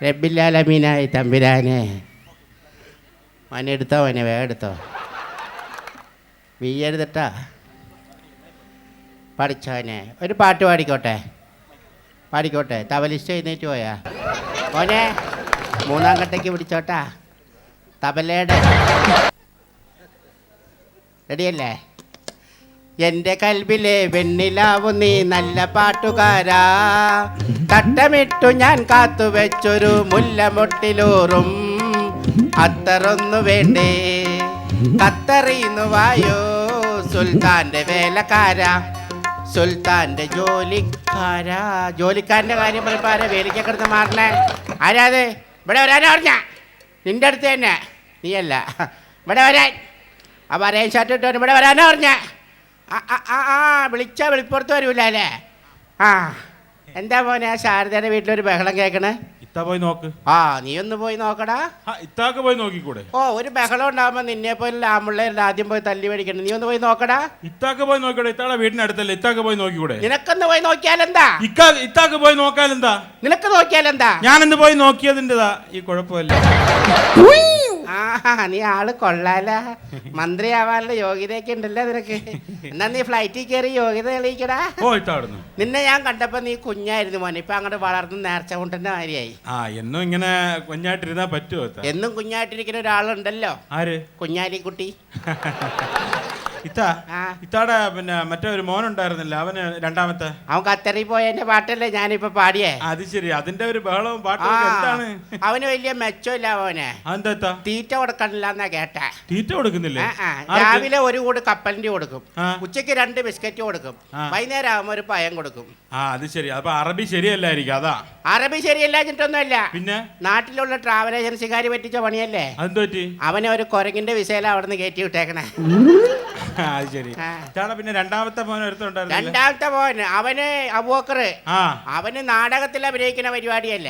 റബ്ബില്ലാലമീനായി തമ്പുരാനെ. മോനെ എടുത്തോ, മോനെ വേഗം എടുത്തോ, വീയരുതട്ടാ. പഠിച്ചോനെ ഒരു പാട്ട് പാടിക്കോട്ടെ. തബലിസ്റ്റ് എഴുന്നേറ്റ് പോയാ മോനെ, മൂന്നാം കട്ടയ്ക്ക് പിടിച്ചോട്ടാ തബലയുടെ. റെഡിയല്ലേ? എൻ്റെ കൽബിലെ വെണ്ണിലാവു നീ നല്ല പാട്ടുകാരാ, തട്ടമിട്ടു ഞാൻ കാത്തുവെച്ചൊരു മുല്ലമൊട്ടിലൂറും അത്തറൊന്നു വേണ്ടേ, കത്തറിയുന്നു വായോ സുൽത്താൻ്റെ വേലക്കാരാ, സുൽത്താൻ്റെ ജോലിക്കാരൻ്റെ കാര്യം പറയുമ്പോൾ ആരാ വേലിക്ക കിടന്ന് മാറണേ? ആരാത്? ഇവിടെ വരാനാ പറഞ്ഞ? നിൻ്റെ അടുത്ത് തന്നെ, നീയല്ല. ഇവിടെ വരാൻ ആ പറയാൻ ഷർട്ട് ഇട്ടവൻ ഇവിടെ വരാനാ പറഞ്ഞ? വിളിച്ചാൽ വെളിപ്പുറത്ത് വരൂല അല്ലേ? ആ എന്താ മോനെ, ആ ശാരദയുടെ വീട്ടിലൊരു ബഹളം കേൾക്കണേ? ഇത്താ പോയി നോക്ക്. നീ ഒന്ന് പോയി നോക്കടാ. ഇത്താക്ക് പോയി നോക്കിക്കൂടെ? ഒരു ബഹളം ഉണ്ടാവുമ്പോ നിന്നെ പോലെ ആമ്പിള്ളേരുടെ ആദ്യം പോയി തല്ലി മേടിക്കണം. നീ ഒന്ന് പോയി നോക്കടാ. ഇത്താക്ക് പോയി നോക്കിക്കൂടെ? ഇത്താടെ വീടിനടുത്തല്ലേ, ഇത്താക്ക് പോയി നോക്കിക്കൂടെ? നിനക്കൊന്ന് പോയി നോക്കിയാലെന്താ? ഇത്താക്ക് പോയി നോക്കാലെന്താ? നിനക്ക് നോക്കിയാലെന്താ? ഞാനെന്ന് പോയി നോക്കിയതിൻ്റെതാ ഈ കുഴപ്പമില്ല. നീ ആള് കൊള്ളാല, മന്ത്രിയാവാനുള്ള യോഗ്യതയൊക്കെ ഉണ്ടല്ലോ നിനക്ക്. എന്നാ നീ ഫ്ലൈറ്റിൽ കയറി യോഗ്യത തെളിയിക്കടാ. നിന്നെ ഞാൻ കണ്ടപ്പോ നീ കുഞ്ഞായിരുന്നു മോനെ, ഇപ്പൊ അങ്ങോട്ട് വളർന്ന് നേർച്ച കൊണ്ടന്റെ മാതിരിയായി. എന്നും ഇങ്ങനെ കുഞ്ഞായിട്ടിരുന്നാ പറ്റുമോ? എന്നും കുഞ്ഞായിട്ടിരിക്കുന്ന ഒരാളുണ്ടല്ലോ. ആര്? കുഞ്ഞാലിക്കുട്ടി. ഇത്താടെ പിന്നെ മറ്റേ ഒരു മോനുണ്ടായിരുന്നില്ല, അവന് രണ്ടാമത്തെ. അവൻ ഖത്തറിൽ പോയതിന്റെ പാട്ടല്ലേ ഞാനിപ്പോ പാടിയേ? അത് ശരി, അതിന്റെ ഒരു ബഹളവും പാട്ടും എന്താണ്? അവന് വലിയ മെച്ചമില്ല മോനെ. അതെന്താ? തീറ്റ കൊടുക്കണില്ല എന്നാ കേട്ടെ. തീറ്റ കൊടുക്കുന്നില്ലേ? രാവിലെ ഒരു കൂട് കപ്പലിന്റെ കൊടുക്കും, ഉച്ചക്ക് 2 ബിസ്ക്കറ്റ് കൊടുക്കും, വൈകുന്നേരം ആകുമ്പോ ഒരു പയം കൊടുക്കും. അത് ശരി. അപ്പൊ അറബി ശരിയല്ലായിരിക്കും. അതാ അറബി ശരിയല്ലാഞ്ഞിട്ടൊന്നുമല്ല, പിന്നെ നാട്ടിലുള്ള ട്രാവൽ ഏജൻസിക്കാര് പറ്റിച്ച പണിയല്ലേ. അവനെ ഒരു കുരങ്ങിന്റെ വിസയില അവിടെ നിന്ന് കയറ്റി വിട്ടേക്കണേ. പിന്നെ രണ്ടാമത്തെ മോൻ അവന് അബൂബക്കർ, അവന് നാടകത്തിൽ അഭിനയിക്കുന്ന പരിപാടിയല്ലേ.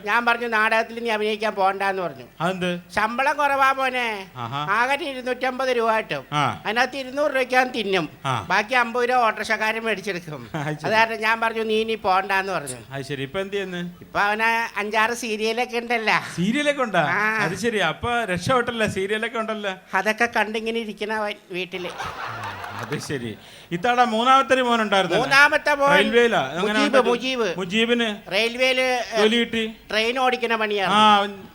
ഞാൻ പറഞ്ഞു നാടകത്തിൽ നീ അഭിനയിക്കാൻ പോണ്ടെന്ന് പറഞ്ഞു. ശമ്പളം കുറവാ മോനെ, ആകെ 250 രൂപ കിട്ടും. അതിനകത്ത് 200 രൂപയ്ക്ക് തിന്നും, ബാക്കി 50 രൂപ ഓട്ടോറിക്ഷക്കാരൻ മേടിച്ചെടുക്കും. അതായത് ഞാൻ പറഞ്ഞു നീ ഇനി പോണ്ടെന്ന് പറഞ്ഞു. ഇപ്പൊ അവന് 5-6 സീരിയലൊക്കെ ഉണ്ടല്ലോ. സീരിയലൊക്കെ ഉണ്ടോ? അത് ശരി. അപ്പൊ രക്ഷപ്പെട്ടല്ലേ, സീരിയലൊക്കെ ഉണ്ടല്ലോ. അതൊക്കെ കണ്ടിങ്ങനെ ഇരിക്കണ വീട്ടില്. അത് ശരി. ഇത്താടെ മൂന്നാമത്തെ മോനുണ്ടായിരുന്നു. മൂന്നാമത്തെ മുജീബിന് റെയിൽവേയില് ജോലി കിട്ടി. ട്രെയിൻ ഓടിക്കുന്ന പണിയാണ്.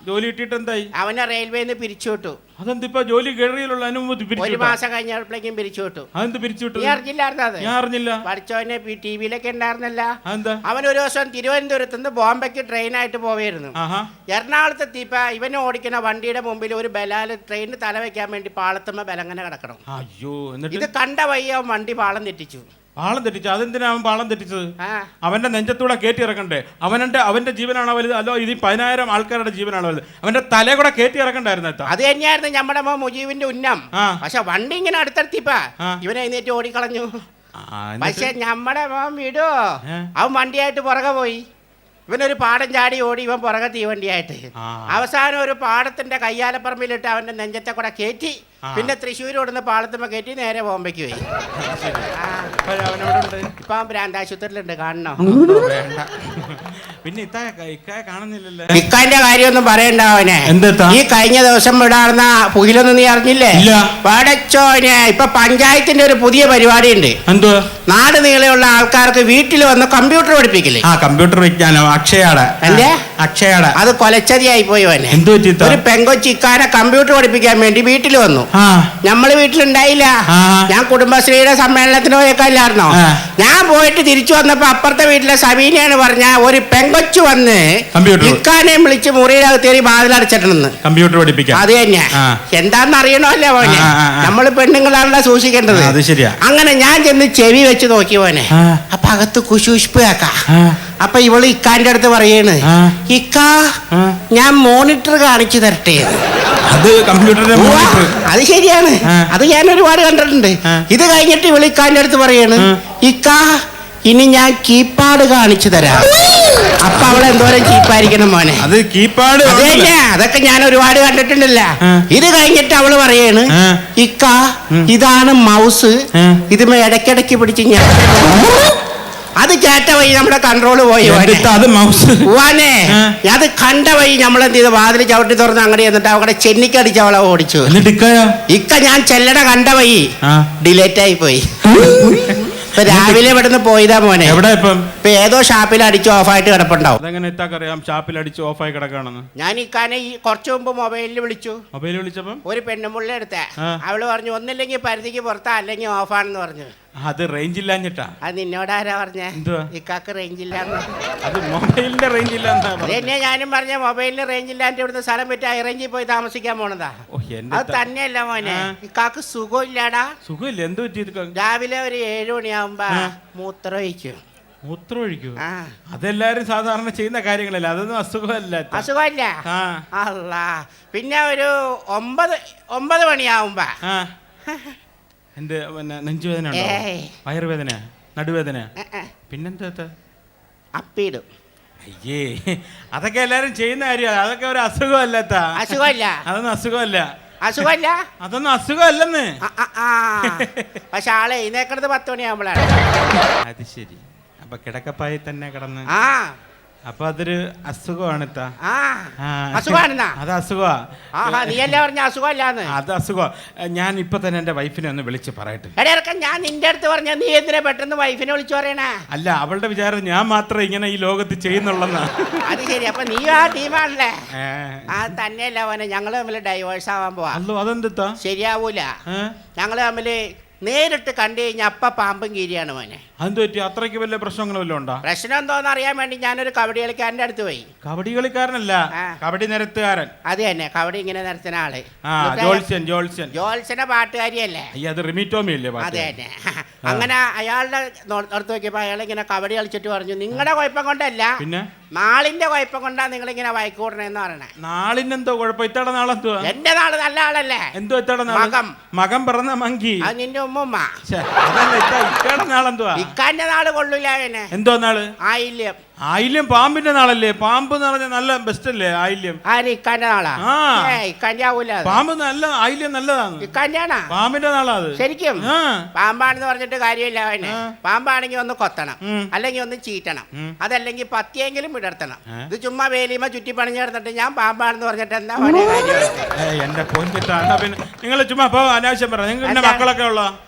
ജോലി കിട്ടിയിട്ട് എന്തായി? അവനെ റെയിൽവേന്ന് പിരിച്ചുവിട്ടു. അതെന്തിപ്പോ ജോലി കയറിയുള്ള അനുമതി? 1 മാസം കഴിഞ്ഞപ്പോഴേക്കും പിരിച്ചുവിട്ടു. അതെന്ത് പിരിച്ചുവിട്ടു? നീ അറിഞ്ഞില്ലായിരുന്നു? അത് ഞാൻ അറിഞ്ഞില്ല. പഠിച്ചവനെ ടിവിയിലൊക്കെ ഉണ്ടായിരുന്നല്ല. അവൻ ഒരു ദിവസം തിരുവനന്തപുരത്ത് നിന്ന് ബോംബെക്ക് ട്രെയിനായിട്ട് പോവായിരുന്നു. എറണാകുളത്ത് എത്തിയപ്പോ ഇവനെ ഓടിക്കുന്ന വണ്ടിയുടെ മുമ്പിൽ ഒരു ബലാല് ട്രെയിനിന് തല വെക്കാൻ വേണ്ടി പാളത്തുമ്പോ ബലങ്ങനെ കിടക്കണം. അയ്യോ! ഇത് കണ്ട വയ്യ വണ്ടി പാളം തെറ്റിച്ചു. അതെന്തിനാ അവൻ പാളം തെറ്റിച്ചത്? അവന്റെ നെഞ്ചത്തൂടെ കയറ്റി ഇറക്കണ്ടേ? അവന്റെ ജീവനാണോ വലുത്, അല്ലോ ഇത് 10,000 ആൾക്കാരുടെ ജീവനാണോ വലുത്? അവന്റെ തലേ കൂടെ കയറ്റി ഇറക്കണ്ടായിരുന്നു. അത് തന്നെയായിരുന്നു നമ്മുടെ മുജീബിന്റെ ഉന്നം. പക്ഷെ വണ്ടി ഇങ്ങനെ അടുത്തെത്തിപ്പാ ഇവനെ എഴുന്നേറ്റ് ഓടിക്കളഞ്ഞു. പക്ഷെ നമ്മുടെ മോൻ വിടോ, അവൻ വണ്ടിയായിട്ട് പുറകെ പോയി. ഇവനൊരു പാടം ചാടി ഓടി, ഇവൻ പുറകെ തീവണ്ടിയായിട്ട്. അവസാനം ഒരു പാടത്തിന്റെ കയ്യാലപ്പറമ്പിലിട്ട് അവന്റെ നെഞ്ചത്തെ കൂടെ കയറ്റി. പിന്നെ തൃശ്ശൂർ ഓടുന്ന പാളത്തുമ്പോ കയറ്റി നേരെ ബോംബെക്ക് പോയി. ഇപ്പൊ അവൻ ഭ്രാന്താശുപത്രിയിലുണ്ട്, കാണണോ? പിന്നെ കാണുന്നില്ലല്ലോ. ഇക്കാന്റെ കാര്യമൊന്നും പറയണ്ട അവനെ. ഈ കഴിഞ്ഞ ദിവസം വിടാർന്ന പുകിലൊന്നും നീ അറിഞ്ഞില്ലേ? പടച്ചോനെ, ഇപ്പൊ പഞ്ചായത്തിന്റെ ഒരു പുതിയ പരിപാടി ഉണ്ട്. എന്തോ? നാട് നീളെയുള്ള ആൾക്കാർക്ക് വീട്ടിൽ വന്ന് കമ്പ്യൂട്ടർ പഠിപ്പിക്കില്ലേ? കമ്പ്യൂട്ടർ വിജ്ഞാനം അക്ഷയാടെ. അത് കൊലച്ചതിയായി പോയി അവനെ. ഒരു പെങ്കൊച്ചിക്കാനെ കമ്പ്യൂട്ടർ പഠിപ്പിക്കാൻ വേണ്ടി വീട്ടിൽ വന്നു. നമ്മള് വീട്ടിലുണ്ടായില്ല. ഞാൻ കുടുംബശ്രീയുടെ സമ്മേളനത്തിന് പോയേക്കല്ലായിരുന്നോ? ഞാൻ പോയിട്ട് തിരിച്ചു വന്നപ്പോ അപ്പുറത്തെ വീട്ടിലെ സബീനയാണ് പറഞ്ഞ ഒരു പെങ്കൊച്ചു വന്ന് ഇക്കാനെ വിളിച്ച് മുറിയിലകത്തേറി വാതിലടച്ചിട്ടുണ്ടെന്ന്. കമ്പ്യൂട്ടർ പഠിപ്പിക്കാൻ. അത് തന്നെ. എന്താന്ന് അറിയണമല്ലോ മോനെ, നമ്മള് പെണ്ണുങ്ങളാണല്ലോ സൂക്ഷിക്കേണ്ടത്. അങ്ങനെ ഞാൻ ചെന്ന് ചെവി വെച്ച് നോക്കി പോനെ. അപ്പൊ അകത്ത് കുശുഷ്പ് കേക്കാം. അപ്പൊ ഇവള് ഇക്കാന്റെ അടുത്ത് പറയാണ്, ഇക്കാ ഞാൻ മോണിറ്റർ കാണിച്ചു തരട്ടെ. അത് കമ്പ്യൂട്ടറിന്റെ മോണിറ്റർ. അത് ശരിയാണ്, അത് ഞാൻ ഒരുപാട് കണ്ടിട്ടുണ്ട്. ഇത് കഴിഞ്ഞിട്ട് ഇവള് ഇക്കാന്റെ അടുത്ത് പറയാണ്, ഇക്കാ ഇനി ഞാൻ കീപാഡ് കാണിച്ചു തരാം. അപ്പൊ അവളെ എന്തോരം കീപ്പായിരിക്കണം മോനെ. അത് കീപാഡ് അതൊക്കെ ഞാൻ ഒരുപാട് കണ്ടിട്ടുണ്ടല്ല. ഇത് കഴിഞ്ഞിട്ട് അവള് പറയാണ്, ഇക്ക ഇതാണ് മൗസ്, ഇതുമേ ഇടയ്ക്കിടയ്ക്ക് പിടിച്ച് ഞാൻ അത് കേട്ട വഴി നമ്മുടെ കൺട്രോൾ പോയി അത് മൗസ് പോവാനേ. അത് കണ്ട വഴി നമ്മളെന്ത് ചെയ്ത് വാതിൽ ചവിട്ടി തുറന്ന് അങ്ങനെ എന്നിട്ട് അവിടെ ചെന്നിക്കടിച്ച് അവളെ ഓടിച്ചു. ഇക്ക ഞാൻ ചെല്ലട കണ്ട വഴി ഡിലേറ്റ് ആയി പോയി. ഇപ്പൊ രാവിലെ ഇവിടുന്ന് പോയതാ മോനെ. എവിടെ ഇപ്പൊ ഏതോ ഷാപ്പിൽ അടിച്ച് ഓഫായിട്ട് കിടപ്പുണ്ടാവും. അതെങ്ങനെ എത്താക്കറിയാം ഷാപ്പിൽ അടിച്ച് ഓഫായി കിടക്കാണെന്ന്? ഞാൻ ഇക്കാനെ ഈ കുറച്ചു മുമ്പ് മൊബൈലിൽ വിളിച്ചു. മൊബൈലിൽ വിളിച്ചപ്പം ഒരു പെണ്ണുമുള്ള എടുത്തേ. അവള് പറഞ്ഞു ഒന്നില്ലെങ്കിൽ പരിധിക്ക് പുറത്താ അല്ലെങ്കിൽ ഓഫാണെന്ന് പറഞ്ഞു. അത് റേഞ്ച് ഇല്ലാഞ്ഞിട്ടാ. അത് നിന്നോടാരാ പറഞ്ഞേ? ഇക്കാക്ക് റേഞ്ച് ഇല്ലാന്ന്. അത് മൊബൈലിന്റെ റേഞ്ച് ഇല്ലാന്ന് തന്നെ ഞാനും പറഞ്ഞ മൊബൈലിന് റേഞ്ച് ഇല്ലാണ്ട് ഇവിടുന്ന് സ്ഥലം പറ്റി ഹൈറേഞ്ചിൽ പോയി താമസിക്കാൻ പോണതാ. അത് തന്നെയല്ല മോനെ, ഇക്കാക്ക് സുഖമില്ലാടാ. സുഖമില്ല? എന്ത് പറ്റി? രാവിലെ ഒരു 7 മണിയാവുമ്പോ മൂത്രം ഒഴിക്കും. മൂത്രം ഒഴിക്കും? അതെല്ലാരും സാധാരണ ചെയ്യുന്ന കാര്യങ്ങളല്ല, അതൊന്നും അസുഖമല്ല. അസുഖമല്ല? അല്ല. പിന്നെ ഒരു 9 മണിയാവുമ്പോ എന്റെ നെഞ്ചുവേദന ഉണ്ടോ? വയറുവേദന? നടുവേദന? പിന്നെന്താ? അപ്പീടും. അയ്യേ, അതൊക്കെ എല്ലാരും ചെയ്യുന്ന കാര്യമാണ്. അതൊക്കെ ഒരു അസുഖമല്ല. അസുഖമല്ല? അതൊന്നും അസുഖമല്ല. അസുഖമല്ല? അതൊന്നും അസുഖമല്ലെന്ന്. പക്ഷെ ആളെ എഴുന്നേക്കണത് 10 മണിയാവുമ്പോഴാണ്. അത് ശരി. അപ്പൊ കിടക്കപ്പായി തന്നെ കിടന്ന് അപ്പൊ അതൊരു അസുഖമാണ്. അത് അസുഖമാ. നീയല്ലേ പറഞ്ഞ അസുഖമല്ലാന്ന്? അത് അസുഖ. ഞാൻ ഇപ്പൊ തന്നെ എന്റെ വൈഫിനെ ഒന്ന് വിളിച്ച് പറയട്ടെ. ഞാൻ നിന്റെ അടുത്ത് പറഞ്ഞ നീ എന്തിനാ പെട്ടെന്ന് വൈഫിനെ വിളിച്ചു പറയണേ? അല്ല, അവളുടെ വിചാരം ഞാൻ മാത്രം ഇങ്ങനെ ഈ ലോകത്ത് ചെയ്യുന്നുള്ളെന്നാ. അത് ശരി. അപ്പൊ നീ ആ ടീമാണല്ലേ? അത് തന്നെയല്ല മോനെ, ഞങ്ങള് തമ്മിൽ ഡൈവേഴ്സ് ആവാൻ പോവാ. അതെന്താ? ശരിയാവൂല. ഞങ്ങള് തമ്മില് നേരിട്ട് കണ്ടു കഴിഞ്ഞാൽ അപ്പ പാമ്പും കീരിയാണ് മോനെ. അതെന്ത് പറ്റി? അത്രയ്ക്ക് വലിയ പ്രശ്നങ്ങളോ വല്ലതും ഉണ്ടോ? പ്രശ്നം എന്തോന്ന് അറിയാൻ വേണ്ടി ഞാനൊരു കബഡി കളിക്കാരന്റെ അടുത്ത് പോയി. കബഡി കളിക്കാരനല്ല, കബഡി നിരത്തുകാരൻ. അത് തന്നെ, കബഡി ഇങ്ങനെ നിരത്തുന്ന ആള്. ജോത്സ്യന്റെ പാട്ടുകാരിയല്ലേ? അത് റിമിറ്റോമി അല്ലേ? അതെ തന്നെ. അങ്ങനെ അയാളുടെ നിർത്തി നോക്കിയപ്പോ അയാൾ ഇങ്ങനെ കബഡി കളിച്ചിട്ട് പറഞ്ഞു, നിങ്ങളുടെ കുഴപ്പം കൊണ്ടല്ല, പിന്നെ നാളിന്റെ കുഴപ്പം കൊണ്ടാ നിങ്ങളിങ്ങനെ വൈക്കൂടണെന്ന് പറയണേ. നാളിനെന്തോ കുഴപ്പം? ഇത്തടെ നാളെന്തോ? എന്റെ നാള് നല്ല ആളല്ലേ? എന്തോ ഇത്തടെ നാള്? മകം പിറന്ന മങ്കി. അത് നിന്റെ ഉമ്മുമ്മ. ഇക്കടെ നാളെന്തുവാ? ഇക്കാന്റെ നാള് കൊള്ളൂല. എന്തോ നാള്? ആയില്യം. ആയില്യം പാമ്പിന്റെ നാളല്ലേ? പാമ്പ് എന്ന് പറഞ്ഞാൽ നല്ല ബെസ്റ്റ് അല്ലേ ആയില്യം? ഇക്കാന്റെ നാളാ? ഇക്കാന്റെ ആവൂല. പാമ്പ് നല്ല, ആയില്യം നല്ലതാണ്. ഇക്കാന്റെ ആണാ? പാമ്പിന്റെ നാളാ അത് ശരിക്കും. പാമ്പാണെന്ന് പറഞ്ഞിട്ട് കാര്യമില്ല അവനെ. പാമ്പാണെങ്കിൽ ഒന്ന് കൊത്തണം, അല്ലെങ്കിൽ ഒന്ന് ചീറ്റണം, അതല്ലെങ്കിൽ പത്തിയെങ്കിലും വിടർത്തണം. ഇത് ചുമ്മാ വേലിമ ചുറ്റി പണിഞ്ഞു കിടന്നിട്ട് ഞാൻ പാമ്പാണെന്ന് പറഞ്ഞിട്ട് എന്താ എന്റെ പൊന്നിട്ടാണ്. പിന്നെ നിങ്ങൾ ചുമ്മാ അനാവശ്യം പറ. നിങ്ങളുടെ മക്കളൊക്കെ ഉള്ള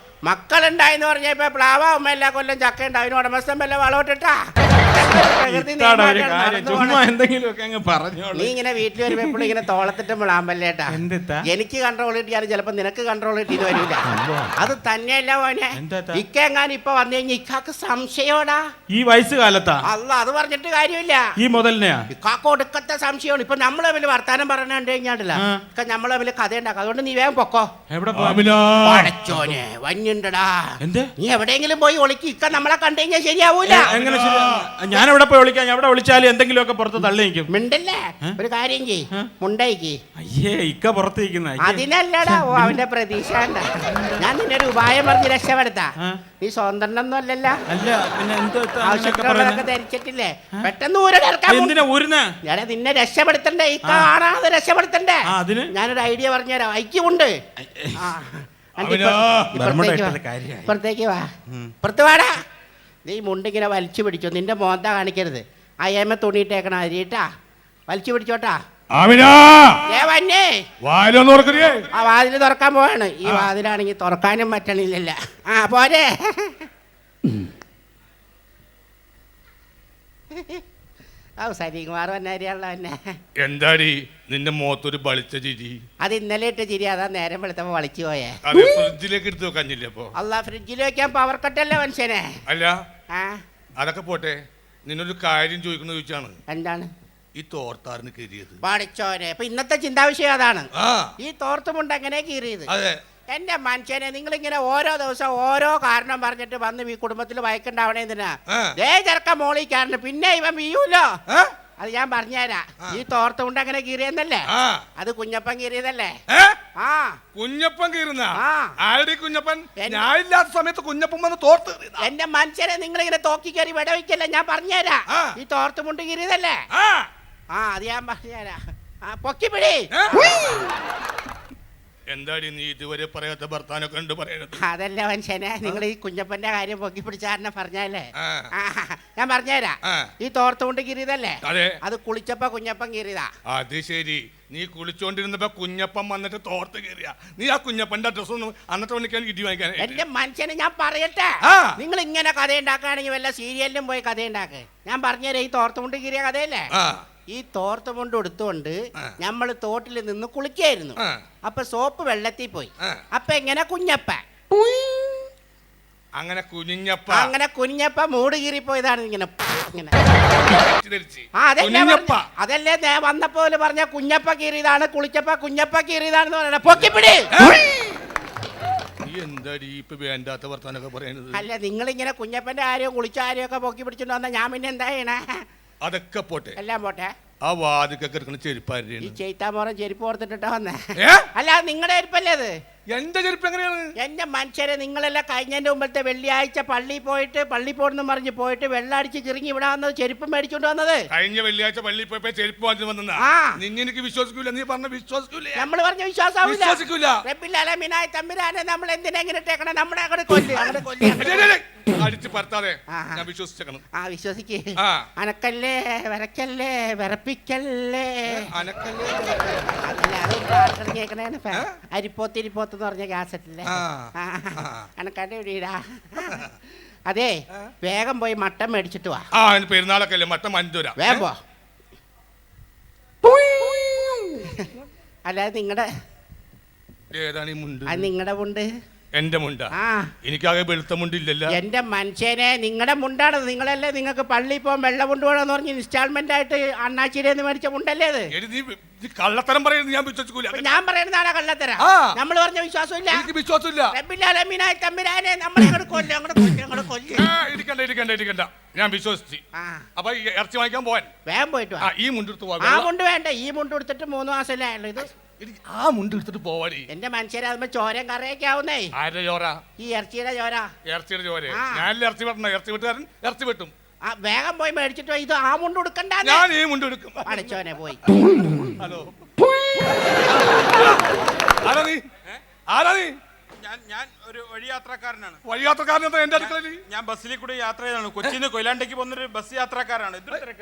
മക്കളുണ്ടായിന്ന് പറഞ്ഞപ്പോ പ്ലാവ ഉമ്മ എല്ലാ കൊല്ലം ചക്ക ഉണ്ട്. അതിന് ഉടമസ്ഥൻ വല്ല വളമിട്ടിട്ടാ? നീ ഇങ്ങനെ വീട്ടിൽ വരുമ്പോ എപ്പോഴും ഇങ്ങനെ തോളത്തിട്ട് വിളാമ്പല്ലേട്ടാ. എനിക്ക് കൺട്രോൾ കിട്ടിയാലും ചിലപ്പോ നിനക്ക് കൺട്രോൾ കിട്ടിയെന്ന് വരില്ല. അത് തന്നെയല്ല മോനെ, ഇക്കെങ്ങാനും ഇപ്പൊ വന്നു കഴിഞ്ഞാൽ ഇക്കാക്ക് സംശയോടാ. ഈ വയസ്സ് കാലത്താ? അല്ല, അത് പറഞ്ഞിട്ട് കാര്യമില്ല. ഈ മുതലിനെയാ ഇക്കാക്ക് ഒടുക്കത്തെ സംശയമാണ്. ഇപ്പൊ നമ്മളെ തമ്മിൽ വർത്താനം പറഞ്ഞു കഴിഞ്ഞാണ്ടല്ല, നമ്മളെ തമ്മിൽ കഥ ഉണ്ടാക്കും. അതുകൊണ്ട് നീ വേഗം പൊക്കോ. എവിടെ വഞ്ഞുണ്ടടാ? നീ എവിടെയെങ്കിലും പോയി ഒളിക്ക്. ഇക്ക നമ്മളെ കണ്ടു കഴിഞ്ഞാൽ ശരിയാവൂല. ഞാൻ എവിടെ പോയി വിളിക്കാം? എവിടെ വിളിച്ചാലും എന്തെങ്കിലുമൊക്കെ പുറത്ത് തള്ളി നിൽക്കും. മിണ്ടല്ലേ? ഒരു കാര്യം ചെയ്യ്, മുണ്ടയ്ക്ക്. അയ്യേ, ഇക്ക പുറത്തിരിക്കുന്ന അതിനല്ലടാ അവന്റെ പ്രതീക്ഷ. ഞാൻ നിന്നെ ഒരു ഉപായം പറഞ്ഞ് രക്ഷപ്പെടുത്താ. നീ സ്വന്തം അല്ലല്ല, ആവശ്യത്തിനുള്ളതൊക്കെ ധരിച്ചിട്ടില്ലേ? പെട്ടെന്ന് നിന്നെ രക്ഷപ്പെടുത്തണ്ടേ? ഈ കാണാതെ രക്ഷപ്പെടുത്തണ്ടേ? ഞാനൊരു ഐഡിയ പറഞ്ഞുതരാം. ഐക്യമുണ്ട്. ഇപ്പുറത്തേക്ക് വാ, പുറത്ത് വാടാ. നീ മുണ്ടിങ്ങനെ വലിച്ചു പിടിച്ചോ. നിന്റെ മോന്ത കാണിക്കരുത്. ആ ഏമ തുണിയിട്ടേക്കണ അരിട്ടാ, വലിച്ചു പിടിച്ചോട്ടാ. ആ വാതില് തുറക്കാൻ പോവാണ്. ഈ വാതിലാണെങ്കിൽ തുറക്കാനും പറ്റണില്ലല്ല. പോരെ. സരികുമാർ വന്നാരിയാണല്ലോ എന്നെ. എന്താടി നിന്റെ മുഖത്തൊരു ബളിച്ച ചിരി? അത് ഇന്നലെ ഇട്ട ചിരി. അതാ നേരം വെളുത്തപ്പോ വളിച്ചു പോയേ. ഫ്രിഡ്ജിലേക്ക് എടുത്ത് വെക്കാഞ്ഞില്ലേ? അപ്പൊ അല്ല, ഫ്രിഡ്ജിൽ വെക്കാൻ പവർ കട്ടല്ലേ മനുഷ്യനെ. അല്ല, അതൊക്കെ പോട്ടെ. നിന്നൊരു കാര്യം ചോദിക്കണ ചോദിച്ചാണ്. എന്താണ്? ഈ തോർത്താറിന് കീറിയത് പഠിച്ചോനെ. ഇപ്പൊ ഇന്നത്തെ ചിന്താവിഷയം അതാണ്. ഈ തോർത്തുമുണ്ട് എങ്ങനെ കീറിയത്? എന്റെ മനുഷ്യനെ, നിങ്ങളിങ്ങനെ ഓരോ ദിവസം ഓരോ കാരണം പറഞ്ഞിട്ട് വന്ന് ഈ കുടുംബത്തിൽ വയക്കുണ്ടാവണേ എന്തിനാ? ചെറുക്ക മോളി കാരണം പിന്നെ ഇവൻ വീയൂലോ. അത് ഞാൻ പറഞ്ഞുതരാം. ഈ തോർത്തുമുണ്ട് എങ്ങനെ കീറിയെന്നല്ലേ? അത് കുഞ്ഞപ്പൻ കീറിയതല്ലേ? കുഞ്ഞപ്പൻ കീറുന്ന ആരുടെ കുഞ്ഞപ്പൻ? ഞാനില്ലാത്ത സമയത്ത് കുഞ്ഞപ്പൻ വന്ന് തോർത്ത്. എന്റെ മനുഷ്യനെ, നിങ്ങളിങ്ങനെ തോക്കി കയറി വിടവയ്ക്കല്ലേ. ഞാൻ പറഞ്ഞുതരാം. ഈ തോർത്തുമുണ്ട് കീറിയതല്ലേ? അത് ഞാൻ പറഞ്ഞുതരാം. പൊക്കി പിടി. എന്താടി നീ ഇതുവരെ പറയാത്ത ഭർത്താനൊക്കെ ഉണ്ട് പറയണത്? അതല്ല മനുഷ്യനെ, നിങ്ങൾ ഈ കുഞ്ഞപ്പന്റെ കാര്യം പൊക്കി പിടിച്ചാരനെ പറഞ്ഞല്ലേ, ഞാൻ പറഞ്ഞുതരാം. ഈ തോർത്തുകൊണ്ട് കീറിയതല്ലേ, അത് കുളിച്ചപ്പോ കുഞ്ഞപ്പൻ കീറിയതാ. അത് ശരി, നീ കുളിച്ചോണ്ടിരുന്നപ്പോ കുഞ്ഞപ്പൻ വന്നിട്ട് തോർത്ത് കയറിയ. നീ ആ കുഞ്ഞപ്പന്റെ അഡ്രസ് ഒന്നും അന്നത്തെ മണിക്കാൻ ഇടി വാങ്ങിക്കാൻ. എന്റെ മനുഷ്യനെ ഞാൻ പറയട്ടെ, നിങ്ങൾ ഇങ്ങനെ കഥ ഉണ്ടാക്കുകയാണെങ്കിൽ വല്ല സീരിയലിലും പോയി കഥ ഉണ്ടാക്ക്. ഞാൻ പറഞ്ഞുതരാം, ഈ തോർത്തുകൊണ്ട് കീറിയ കഥയല്ലേ, ഈ തോർത്ത് കൊണ്ട് എടുത്തുകൊണ്ട് നമ്മൾ തോട്ടിൽ നിന്ന് കുളിക്കായിരുന്നു. അപ്പൊ സോപ്പ് വെള്ളത്തിൽ പോയി. അപ്പൊ എങ്ങനെ കുഞ്ഞപ്പ അങ്ങനെ കുഞ്ഞപ്പ മൂട് കീറിപ്പോയതാണ്. ഇങ്ങനെ അതല്ലേ ഞാൻ വന്നപ്പോലെ പറഞ്ഞ കുഞ്ഞപ്പ കീറിയതാണ്, കുളിച്ചപ്പ കുഞ്ഞപ്പ കീറിയതാണെന്ന് പറയണ. പൊക്കിപ്പിടി. അല്ല, നിങ്ങൾ ഇങ്ങനെ കുഞ്ഞപ്പന്റെ ആരെയോ കുളിച്ച ആരെയോ ഒക്കെ പൊക്കി പിടിച്ചിട്ട് വന്നാ ഞാൻ പിന്നെ എന്താ ചെയ്യണേ? അതൊക്കെ പോട്ടെ, എല്ലാം പോട്ടെ. ആ വാതിക്കൊക്കെ ചെരുപ്പാരി ഈ ചെയ്ത്താമോറം ചെരുപ്പ് ഓർത്തിട്ടാ വന്നേ. അല്ല, നിങ്ങളുടെ ചെരുപ്പല്ലേ അത്? എന്റെ ചെരുപ്പ് എങ്ങനെയാണ്? എന്റെ മനുഷ്യരെ, നിങ്ങളെല്ലാം കഴിഞ്ഞതിന്റെ മുമ്പത്തെ വെള്ളിയാഴ്ച പള്ളിയിൽ പോണെന്ന് പറഞ്ഞ് പോയിട്ട് വെള്ളം അടിച്ച് ചിറങ്ങി ഇവിടെ വന്നത് ചെരുപ്പ് മേടിച്ചോണ്ട് വന്നത്. കഴിഞ്ഞ വെള്ളിയാഴ്ച പള്ളിയിൽ പോയപ്പോ ചെരുപ്പ് വാങ്ങി വന്നാ നിന്നെനിക്ക് വിശ്വസിക്കൂല. നീ പറഞ്ഞ വിശ്വസിക്കൂല. നമ്മൾ പറഞ്ഞ വിശ്വാസാവൂല. റബ്ബിൽ തമ്പുരാനെ നമ്മൾ എന്തിനാ ഇങ്ങനെ ഇട്ടേക്കണം? നമ്മളെ അങ്ങോട്ട് കൊല്ല്. അടിച്ച് പറത്താതെ ഞാൻ വിശ്വസിച്ചേക്കണം. വിശ്വസിക്കേ. അനക്കല്ലേ വരക്കല്ലേ വിറപ്പിക്കല്ലേ. അരിപ്പോത്തിരിപ്പോത്ത് എന്ന് പറഞ്ഞ കാസറ്റല്ലേ, അനക്കാന്റെ വീടാ. അതെ, വേഗം പോയി മട്ടൻ മേടിച്ചിട്ട് വാ. പെരുന്നാളൊക്കെ അല്ലേ, മട്ടൻ 5 രൂപ. വേഗം പോ. അല്ലാതെ നിങ്ങളുടെ ഏതാണ് ഈ മുണ്ട്? അത് നിങ്ങളുടെ മുണ്ട്. എന്റെ മുണ്ട? എനിക്കാകെ വെളുത്ത മുണ്ടില്ലല്ലോ. എന്റെ മനുഷ്യനെ, നിങ്ങളുടെ മുണ്ടാണ്. നിങ്ങളല്ലേ നിങ്ങൾക്ക് പള്ളിയിൽ പോകാൻ വെള്ള മുണ്ട് വേണമെന്ന് പറഞ്ഞ് ഇൻസ്റ്റാൾമെന്റ് ആയിട്ട് അണ്ണാച്ചിരിന്ന് മേടിച്ച മുണ്ടല്ലേ അത്? കള്ളത്തരം പറയുന്നത് ഞാൻ വിശ്വസിക്കൂല. ഞാൻ പറയുന്നതാണ് കള്ളത്തരം. നമ്മൾ പറഞ്ഞ വിശ്വാസമില്ല. എനിക്ക് വിശ്വാസമില്ല. തമ്പുരാനെ നമ്മളെ ഇരിക്കണ്ട, ഞാൻ വിശ്വസിച്ചു. അപ്പൊ ഇറച്ചി വാങ്ങിക്കാൻ പോവാൻ വേഗം പോയിട്ട് ഈ മുണ്ടെടുത്ത് പോവാ. ആ മുണ്ട് വേണ്ട, ഈ മുണ്ട് എടുത്തിട്ട് 3 മാസമല്ലേ ആയുള്ളൂ. ഇത് ആ മുണ്ട് എടുത്തിട്ട് പോവാടി. എന്റെ മനുഷ്യരെ, അതുമ്പോ ചോരയും കറിയൊക്കെ ആവുന്നേ. ആരുടെ ചോര? ഈ ഇറച്ചിയുടെ ചോര. ഇറച്ചിയുടെ ചോര? ഞാനല്ലേ ഇറച്ചി വെട്ടണം. ഇറച്ചി വെട്ടുകാരൻ ഇറച്ചി വെട്ടും. വേഗം പോയി മേടിച്ചിട്ട് ഇത് ആ മുണ്ട് എടുക്കണ്ട. ഞാൻ ഈ മുണ്ട് എടുക്കും. അടിച്ചോനെ പോയി. ഹലോ, ആരാ നീ? ആരാ നീ? ഞാൻ ഒരു വഴിയാത്രക്കാരനാണ്. വഴിയാത്രക്കാരൻ എന്റെ അടുക്കളയിൽ? ഞാൻ ബസ്സിൽ കൂടെ യാത്ര ചെയ്താണ്. കൊച്ചിന്ന് കൊയിലാണ്ടിക്ക് പോകുന്നൊരു ബസ് യാത്രക്കാരാണ്.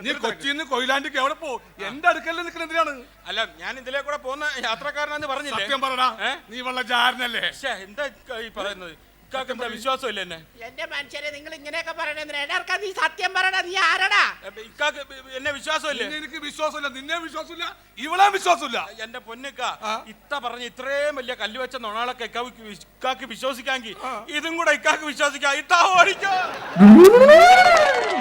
നീ കൊച്ചിന്ന് കൊയിലാണ്ടിക്ക് എവിടെ പോ? എന്റെ അടുക്കളയിൽ നിൽക്കുന്ന എന്തിനാണ്? അല്ല, ഞാൻ ഇതിലെ കൂടെ പോകുന്ന യാത്രക്കാരനാന്ന് പറഞ്ഞില്ലേ? സത്യം പറടാ, നീ വെള്ള ചാരനല്ലേ? എന്താ ഈ പറയുന്നത്? എന്താ വിശ്വാസമില്ല എന്നെ? എന്റെ മനുഷ്യരെ, നിങ്ങൾ ഇങ്ങനെയൊക്കെ പറയണേ. നീ സത്യം പറയണ. നീ ആരടാ? എന്നെ വിശ്വാസമില്ല. എനിക്ക് വിശ്വാസമില്ല. നിന്നെ വിശ്വാസമില്ല, ഇവളെ വിശ്വാസമില്ല. എന്റെ പൊന്നിക്ക, ഇത്ത പറഞ്ഞ ഇത്രയും വലിയ കല്ല് വെച്ച നൊണകളൊക്കെ ഇക്കാക്ക് വിശ്വസിക്കാമെങ്കിൽ ഇതും കൂടെ ഇക്കാക്ക് വിശ്വസിക്കാം. ഇത്ത ഓടിക്കോ.